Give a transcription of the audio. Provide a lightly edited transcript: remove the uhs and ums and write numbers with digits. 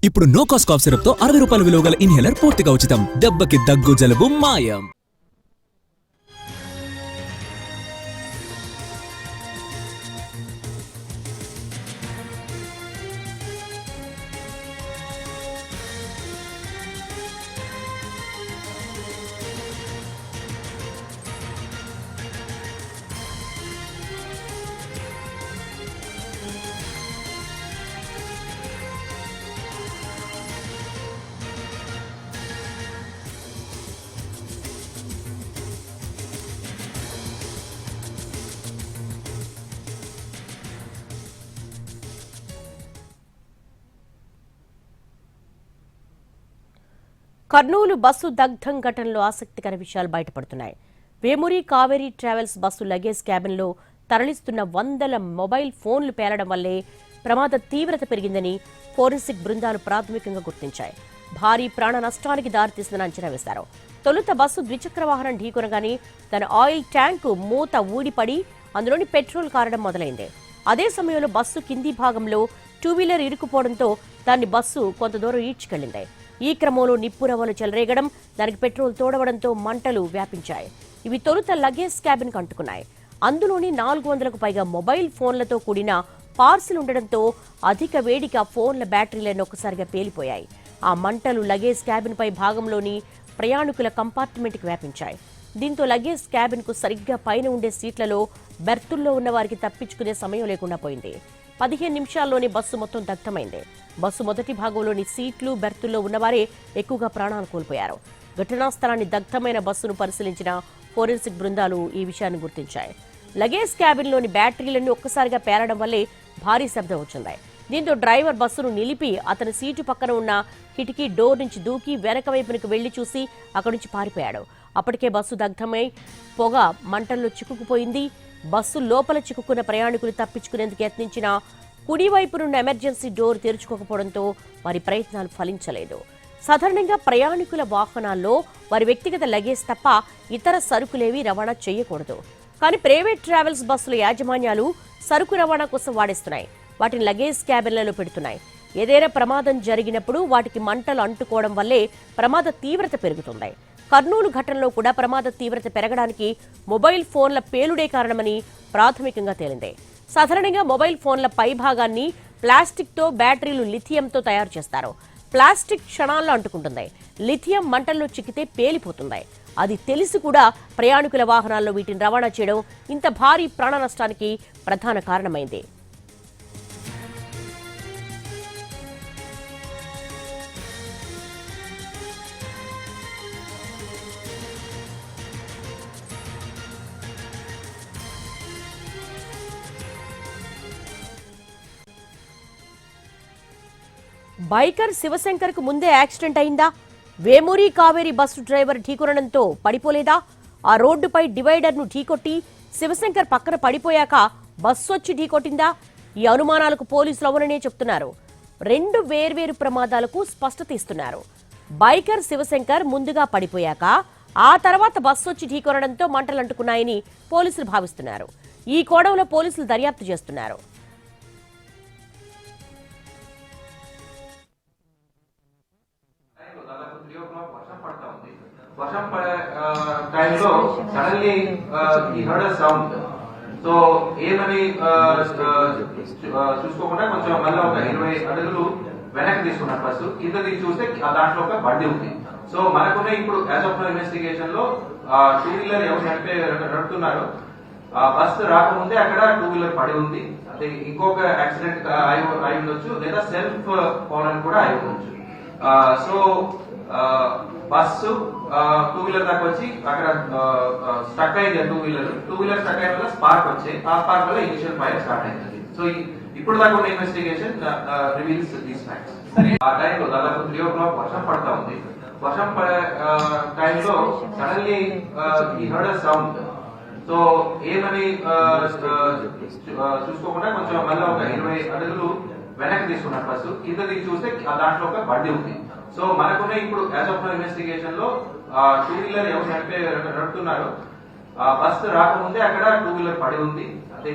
ఇప్పుడు no cost cough syrup తో 60 రూపాయల విలువ గల ఇన్హేలర్ పూర్తిగా ఉచితం. దెబ్బకి దగ్గు జలుబు మాయం. కర్నూలు బస్సు దగ్ధం ఘటనలో ఆసక్తికర విషయాలు బయటపడుతున్నాయి. Vemuri Kaveri travels bus luggage క్యాబిన్లో తరలిస్తున్న వందల మొబైల్ ఫోన్లు పేలడం వల్లే ప్రమాద తీవ్రత పెరిగిందని ఫోరెన్సిక్ బృందాలు ప్రాథమికంగా గుర్తించాయి. భారీ ప్రాణ నష్టానికి దారితీసిందని అంచనా వేశారు. తొలుత బస్సు ద్విచక్ర వాహనం ఢీకొనగానే తన ఆయిల్ ట్యాంకు మూత ఊడిపడి అందులోని పెట్రోల్ కారడం మొదలైంది. అదే సమయంలో బస్సు కింది భాగంలో టూ వీలర్ ఇరుక్కుపోవడంతో దాన్ని బస్సు కొంత దూరం ఈడ్చుకెళ్లింది. ఈ క్రమంలో నిప్పురవ్వలు చెలరేగడం, దానికి పెట్రోల్ తోడవడంతో మంటలు వ్యాపించాయి. ఇవి తొలుత లగేజ్ క్యాబిన్ కు అంటుకున్నాయి. అందులోని 400కు పైగా మొబైల్ ఫోన్లతో కూడిన పార్సిల్ ఉండడంతో అధిక వేడికి ఆ ఫోన్ల బ్యాటరీలను ఒక్కసారిగా పేలిపోయాయి. ఆ మంటలు లగేజ్ క్యాబిన్ పై భాగంలోని ప్రయాణికుల కంపార్ట్మెంట్కి వ్యాపించాయి. దీంతో లగేజ్ క్యాబిన్ కు సరిగ్గా పైన ఉండే సీట్లలో బెర్తుల్లో ఉన్న వారికి తప్పించుకునే సమయం లేకుండా పోయింది. 15 నిమిషాల్లోనే బస్సు మొత్తం దగ్ధమైంది. బస్సు మొదటి భాగంలోని సీట్లు బెర్తుల్లో ఉన్నవారే ఎక్కువగా ప్రాణాలు కోల్పోయారు. ఘటనా స్థలాన్ని దగ్ధమైన బస్సును పరిశీలించిన ఫోరెన్సిక్ బృందాలు ఈ విషయాన్ని గుర్తించాయి. లగేజ్ క్యాబిన్లోని బ్యాటరీలన్నీ ఒక్కసారిగా పేలడం వల్లే భారీ శబ్దం వచ్చింది. దీంతో డ్రైవర్ బస్సును నిలిపి అతని సీటు పక్కన ఉన్న కిటికీ డోర్ నుంచి దూకి వెనక వైపునకు వెళ్లి చూసి అక్కడి నుంచి పారిపోయాడు. అప్పటికే బస్సు దగ్ధమై పొగ మంటల్లో చిక్కుకుపోయింది. బస్సు లోపల చిక్కుకున్న ప్రయాణికులు తప్పించుకునేందుకు యత్నించిన కుడివైపునున్న ఎమర్జెన్సీ డోర్ తెరుచుకోకపోవడంతో వారి ప్రయత్నాలు ఫలించలేదు. సాధారణంగా ప్రయాణికుల వాహనాల్లో వారి వ్యక్తిగత లగేజ్ తప్ప ఇతర సరుకులేవి రవాణా చేయకూడదు. కానీ ప్రైవేట్ ట్రావెల్స్ బస్సుల యాజమాన్యాలు సరుకు రవాణా కోసం వాడేస్తున్నాయి. వాటిని లగేజ్ క్యాబిన్లలో పెడుతున్నాయి. ఏదైనా ప్రమాదం జరిగినప్పుడు వాటికి మంటలు అంటుకోవడం వల్లే ప్రమాద తీవ్రత పెరుగుతుంది. కర్నూలు ఘటనలో కూడా ప్రమాద తీవ్రత పెరగడానికి మొబైల్ ఫోన్ల పేలుడే కారణమని ప్రాథమికంగా తేలింది. సాధారణంగా మొబైల్ ఫోన్ల పై భాగాన్ని ప్లాస్టిక్తో, బ్యాటరీలు లిథియంతో తయారు చేస్తారు. ప్లాస్టిక్ క్షణాల్లో అంటుకుంటుంది. లిథియం మంటల్లో చిక్కితే పేలిపోతుంది. అది తెలిసి కూడా ప్రయాణికుల వాహనాల్లో వీటిని రవాణా చేయడం ఇంత భారీ ప్రాణ నష్టానికి ప్రధాన కారణమైంది. బైకర్ శివశంకర్ కు ముందే యాక్సిడెంట్ అయిందా? వేమూరి కావేరీ బస్సు డ్రైవర్ ఢీకొనడంతో పడిపోలేదా? ఆ రోడ్డుపై డివైడర్ ను ఢీకొట్టి శివశంకర్ పక్కన పడిపోయాక బస్సు వచ్చి ఢీకొట్టిందా? ఈ అనుమానాలకు పోలీసులు అవుననే చెప్తున్నారు. 2 వేర్వేరు ప్రమాదాలకు స్పష్టత ఇస్తున్నారు. బైకర్ శివశంకర్ ముందుగా పడిపోయాక ఆ తర్వాత బస్సు వచ్చి ఢీకొనడంతో మంటలు అంటుకున్నాయని పోలీసులు భావిస్తున్నారు. ఈ కోణంలో పోలీసులు దర్యాప్తు చేస్తున్నారు. వర్షం పడే టైంలో సడన్లీ ఈ హర్డ్ అ సౌండ్. సో ఏమని చూసుకోకుండా కొంచెం మళ్ళీ ఒక 20 అడుగులు వెనక్కి తీసుకున్నారు బస్సు. కింద దిగి చూస్తే దాంట్లో ఒక బండి ఉంది. సో మనకున్న ఇప్పుడు యాజ్ ఆఫ్ ఇన్వెస్టిగేషన్ లో టూ వీలర్ ఎవరు నడుపుతున్నారో బస్సు రాకముందే అక్కడ టూ వీలర్ పడి ఉంది. అదే ఇంకొక యాక్సిడెంట్ అయి ఉండొచ్చు, లేదా సెల్ఫ్ ఫాల్ అని కూడా అయి ఉండొచ్చు. సో బస్సు టూ వీలర్ దాకా వచ్చి అక్కడ స్టక్ అయింది. టూ వీలర్ స్టక్ అయిన వల్ల స్పార్క్ వచ్చాయి. ఆ స్పార్క్ వల్ల ఇనిషియల్ ఫైర్ స్టార్ట్ అయింది. సో ఇప్పుడు దాకా ఉన్న ఇన్వెస్టిగేషన్ రివీల్స్ దీస్ ఫ్యాక్ట్స్. ఆ టైంలో దాదాపు 3 o'clock వర్షం పడతా ఉంది. వర్షం పడే టైంలో సడన్లీ ఈ హర్డ్ అ సౌండ్. సో ఏమని చూసుకోకుండా కొంచెం మళ్ళీ ఒక 20 అడుగులు వెనక్కి తీసుకున్నారు బస్సు. కింద దిగి చూస్తే దాంట్లో ఒక బండి ఉంది. సో మనకున్న ఇప్పుడు యాజ్ ఆఫ్ ఇన్వెస్టిగేషన్ లో టూ వీలర్ ఎవరు నడుపుతున్నారో బస్సు రాకముందే అక్కడ టూ వీలర్ పడి ఉంది. అదే